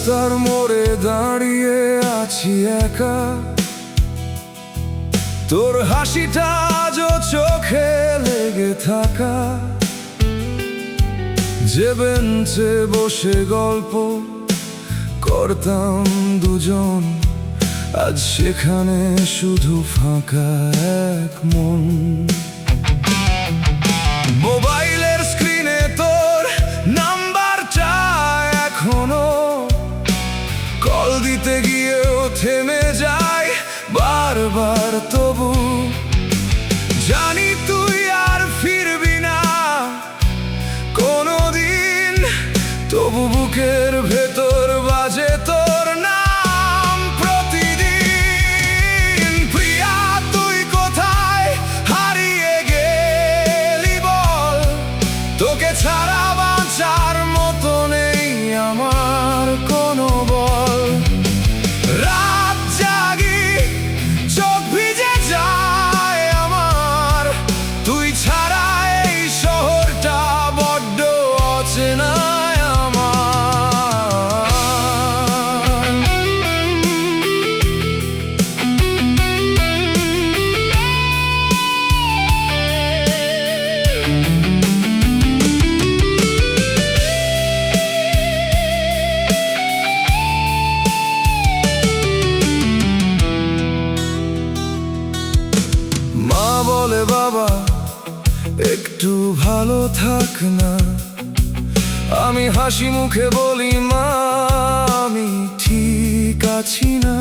রাস্তার মোড়ে দাঁড়িয়ে আছি একা, তোর হাসিটা আজও চোখে লেগে থাকা। যে বেঞ্চে বসে গল্প করতাম দুজন, আজ সেখানে শুধু ফাঁকা এক মন। মোবাইলের স্ক্রিনে তোর নাম্বারটা এখনো, কল দিতে গিয়েও থেমে যায় বারবার। তবু জানি তুই আর ফিরবি না কোনোদিন, তবু বুকের ভেতর বাজে তোর নাম প্রতিদিন। প্রিয়া তুই কোথায় হারিয়ে গেলি বল, তোকে ছাড়া বাঁচার মতো নেই আমার কোনো বল। রাত জাগি চোখ ভিজে যায় আমার, তুই ছাড়া এই শহরটা বড্ড অচেনা আমার। মা বলে বাবা একটু ভালো থাক না, আমি হাসি মুখে বলি মা আমি ঠিক আছি না।